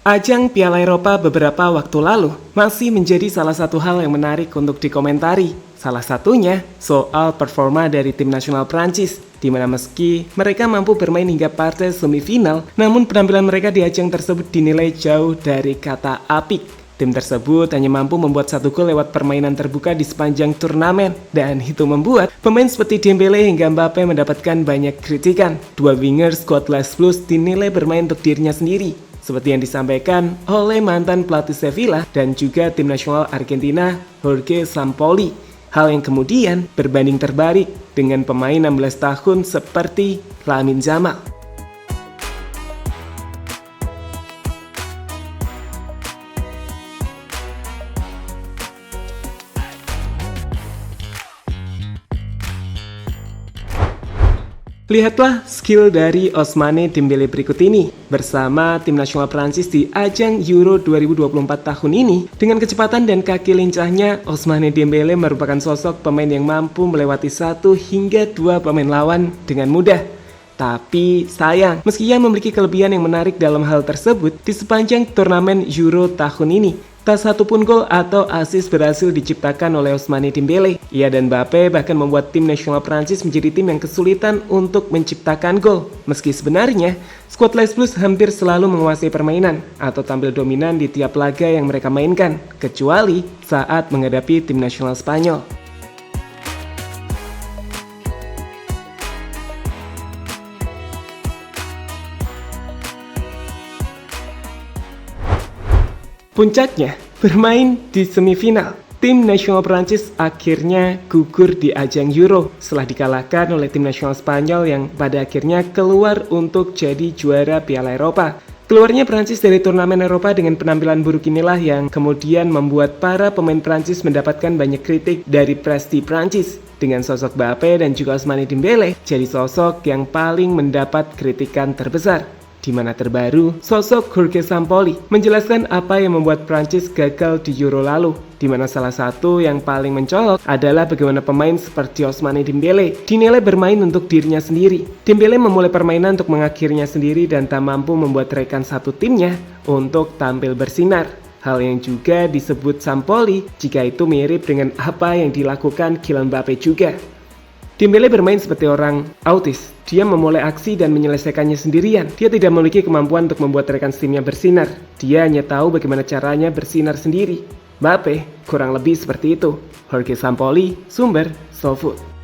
Ajang Piala Eropa beberapa waktu lalu masih menjadi salah satu hal yang menarik untuk dikomentari. Salah satunya soal performa dari tim nasional Prancis, di mana meski mereka mampu bermain hingga partai semifinal, namun penampilan mereka di ajang tersebut dinilai jauh dari kata apik. Tim tersebut hanya mampu membuat 1 gol lewat permainan terbuka di sepanjang turnamen, dan itu membuat pemain seperti Dembele hingga Mbappe mendapatkan banyak kritikan. Dua winger skuad Les Blues dinilai bermain untuk dirinya sendiri, seperti yang disampaikan oleh mantan pelatih Sevilla dan juga tim nasional Argentina Jorge Sampaoli. Hal yang kemudian berbanding terbalik dengan pemain 16 tahun seperti Lamine Yamal. Lihatlah skill dari Ousmane Dembele berikut ini. Bersama tim nasional Prancis di ajang Euro 2024 tahun ini, dengan kecepatan dan kaki lincahnya, Ousmane Dembele merupakan sosok pemain yang mampu melewati 1 hingga 2 pemain lawan dengan mudah. Tapi sayang, meski ia memiliki kelebihan yang menarik dalam hal tersebut, di sepanjang turnamen Euro tahun ini, tak satupun gol atau assist berhasil diciptakan oleh Ousmane Dembele. Ia dan Mbappe bahkan membuat tim nasional Prancis menjadi tim yang kesulitan untuk menciptakan gol. Meski sebenarnya, skuad Les Blues hampir selalu menguasai permainan atau tampil dominan di tiap laga yang mereka mainkan, kecuali saat menghadapi tim nasional Spanyol. Puncaknya, bermain di semifinal, tim nasional Prancis akhirnya gugur di ajang Euro setelah dikalahkan oleh tim nasional Spanyol yang pada akhirnya keluar untuk jadi juara Piala Eropa. Keluarnya Prancis dari turnamen Eropa dengan penampilan buruk inilah yang kemudian membuat para pemain Prancis mendapatkan banyak kritik dari presti Prancis, dengan sosok Mbappe dan juga Ousmane Dembele jadi sosok yang paling mendapat kritikan terbesar. Di mana terbaru, sosok Jorge Sampaoli menjelaskan apa yang membuat Prancis gagal di Euro lalu, di mana salah satu yang paling mencolok adalah bagaimana pemain seperti Ousmane Dembele dinilai bermain untuk dirinya sendiri. Dembele memulai permainan untuk mengakhirinya sendiri dan tak mampu membuat rekan satu timnya untuk tampil bersinar. Hal yang juga disebut Sampaoli jika itu mirip dengan apa yang dilakukan Kylian Mbappe juga. Dembele bermain seperti orang autis. Dia memulai aksi dan menyelesaikannya sendirian. Dia tidak memiliki kemampuan untuk membuat rekan timnya bersinar. Dia hanya tahu bagaimana caranya bersinar sendiri. Mbappe kurang lebih seperti itu. Jorge Sampaoli, sumber SoFood.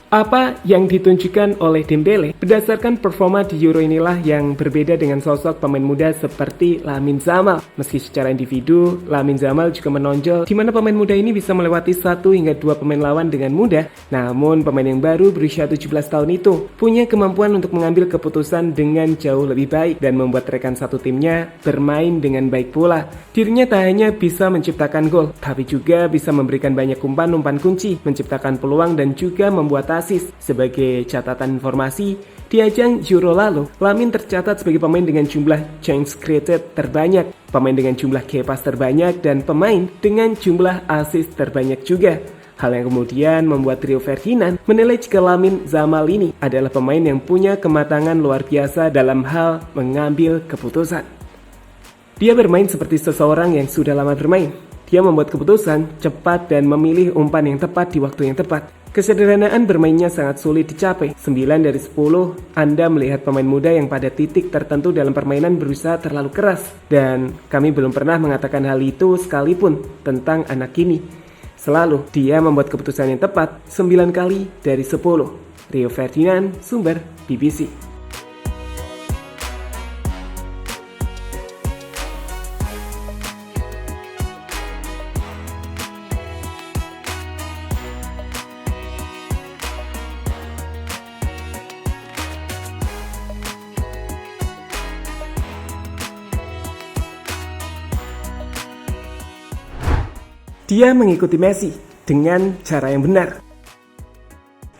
Apa yang ditunjukkan oleh Dembele berdasarkan performa di Euro inilah yang berbeda dengan sosok pemain muda seperti Lamine Yamal. Meski secara individu, Lamine Yamal juga menonjol di mana pemain muda ini bisa melewati 1 hingga 2 pemain lawan dengan mudah. Namun pemain yang baru berusia 17 tahun itu punya kemampuan untuk mengambil keputusan dengan jauh lebih baik dan membuat rekan satu timnya bermain dengan baik pula. Dirinya tak hanya bisa menciptakan gol, tapi juga bisa memberikan banyak umpan-umpan kunci, menciptakan peluang dan juga membuat assist. Sebagai catatan informasi, di ajang Euro lalu, Lamine tercatat sebagai pemain dengan jumlah chance created terbanyak, pemain dengan jumlah key pass terbanyak, dan pemain dengan jumlah assist terbanyak juga. Hal yang kemudian membuat Rio Ferdinand menilai jika Lamine Yamal ini adalah pemain yang punya kematangan luar biasa dalam hal mengambil keputusan. Dia bermain seperti seseorang yang sudah lama bermain. Dia membuat keputusan cepat dan memilih umpan yang tepat di waktu yang tepat. Kesederhanaan bermainnya sangat sulit dicapai. 9 dari 10 Anda melihat pemain muda yang pada titik tertentu dalam permainan berusaha terlalu keras. Dan kami belum pernah mengatakan hal itu sekalipun tentang anak ini. Selalu dia membuat keputusan yang tepat 9 kali dari 10. Rio Ferdinand, sumber BBC. Dia mengikuti Messi dengan cara yang benar.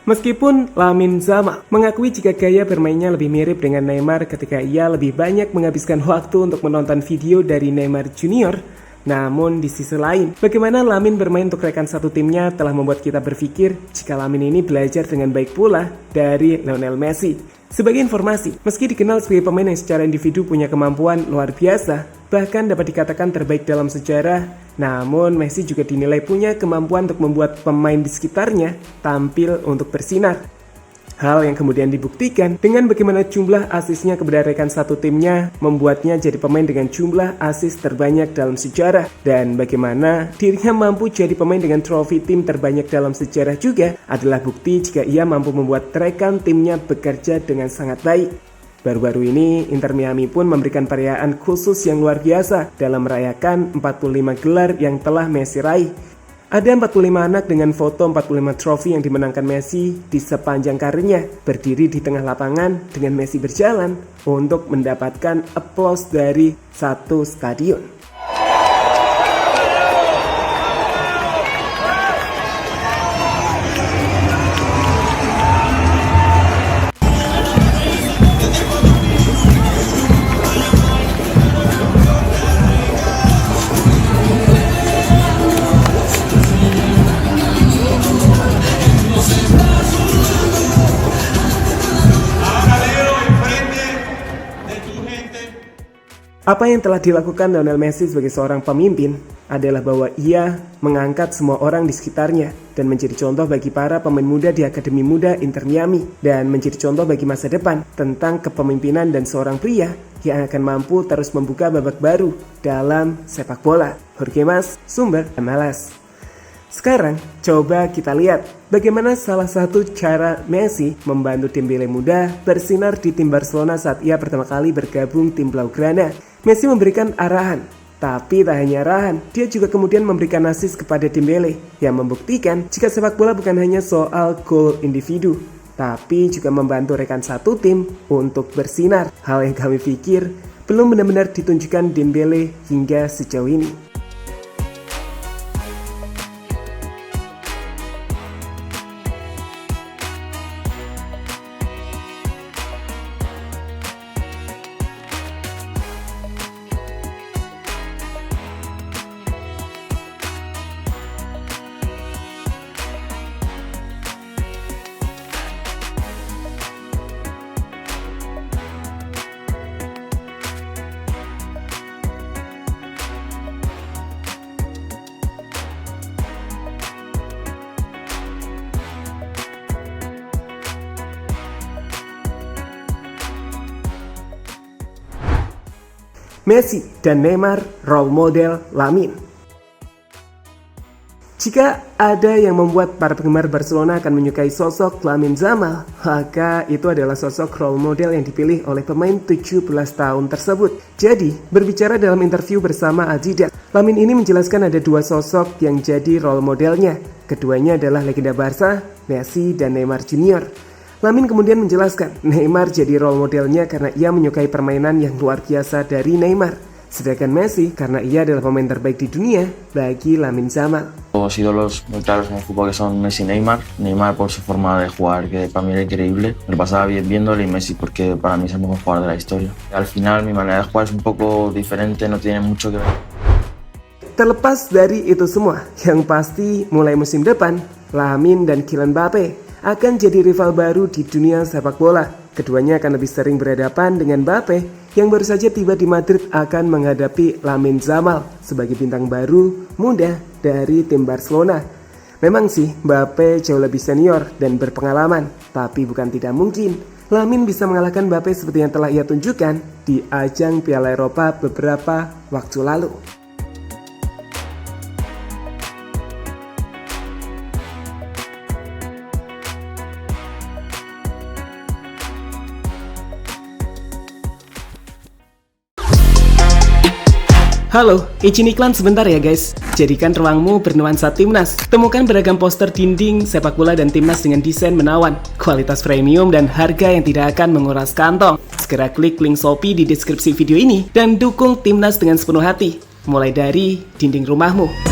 Meskipun Lamine Yamal mengakui jika gaya bermainnya lebih mirip dengan Neymar ketika ia lebih banyak menghabiskan waktu untuk menonton video dari Neymar Junior, namun di sisi lain, bagaimana Lamine bermain untuk rekan satu timnya telah membuat kita berpikir jika Lamine ini belajar dengan baik pula dari Lionel Messi. Sebagai informasi, meski dikenal sebagai pemain yang secara individu punya kemampuan luar biasa, bahkan dapat dikatakan terbaik dalam sejarah, namun Messi juga dinilai punya kemampuan untuk membuat pemain di sekitarnya tampil untuk bersinar. Hal yang kemudian dibuktikan dengan bagaimana jumlah asisnya kepada rekan satu timnya membuatnya jadi pemain dengan jumlah asis terbanyak dalam sejarah, dan bagaimana dirinya mampu jadi pemain dengan trofi tim terbanyak dalam sejarah juga adalah bukti jika ia mampu membuat rekan timnya bekerja dengan sangat baik. Baru-baru ini Inter Miami pun memberikan perayaan khusus yang luar biasa dalam merayakan 45 gelar yang telah Messi raih. Ada 45 anak dengan foto 45 trofi yang dimenangkan Messi di sepanjang karirnya, berdiri di tengah lapangan dengan Messi berjalan untuk mendapatkan aplaus dari satu stadion. Apa yang telah dilakukan Lionel Messi sebagai seorang pemimpin adalah bahwa ia mengangkat semua orang di sekitarnya dan menjadi contoh bagi para pemain muda di Akademi Muda Inter Miami, dan menjadi contoh bagi masa depan tentang kepemimpinan dan seorang pria yang akan mampu terus membuka babak baru dalam sepak bola. Jorge Mas, sumber MLS. Sekarang coba kita lihat bagaimana salah satu cara Messi membantu Dembele muda bersinar di tim Barcelona saat ia pertama kali bergabung tim Blaugrana. Messi memberikan arahan, tapi tak hanya arahan, dia juga kemudian memberikan asis kepada Dembele yang membuktikan jika sepak bola bukan hanya soal gol individu, tapi juga membantu rekan satu tim untuk bersinar. Hal yang kami pikir belum benar-benar ditunjukkan Dembele hingga sejauh ini. Messi dan Neymar role model Lamine. Jika ada yang membuat para penggemar Barcelona akan menyukai sosok Lamine Yamal, maka itu adalah sosok role model yang dipilih oleh pemain 17 tahun tersebut. Jadi, berbicara dalam interview bersama Adidas, Lamine ini menjelaskan ada dua sosok yang jadi role modelnya. Keduanya adalah legenda Barca, Messi dan Neymar Junior. Lamine kemudian menjelaskan, Neymar jadi role modelnya karena ia menyukai permainan yang luar biasa dari Neymar. Sedangkan Messi karena ia adalah pemain terbaik di dunia bagi Lamine Yamal. Dos ídolos muy claros en el fútbol que son Messi y Neymar. Neymar por su forma de jugar, que para mí era increíble. Me lo pasaba bien viéndole, y Messi porque para mí es el mejor jugador de la historia. Al final mi manera de jugar es un poco diferente, no tiene mucho que ver. Terlepas dari itu semua, yang pasti mulai musim depan, Lamine dan Kylian Mbappe akan jadi rival baru di dunia sepak bola. Keduanya akan lebih sering berhadapan dengan Mbappe yang baru saja tiba di Madrid akan menghadapi Lamine Yamal sebagai bintang baru muda dari tim Barcelona. Memang sih Mbappe jauh lebih senior dan berpengalaman, tapi bukan tidak mungkin Lamine bisa mengalahkan Mbappe seperti yang telah ia tunjukkan di ajang Piala Eropa beberapa waktu lalu. Halo, izin iklan sebentar ya guys. Jadikan ruangmu bernuansa timnas. Temukan beragam poster dinding, sepak bola dan timnas dengan desain menawan, kualitas premium dan harga yang tidak akan menguras kantong. Segera klik link Shopee di deskripsi video ini dan dukung timnas dengan sepenuh hati. Mulai dari dinding rumahmu.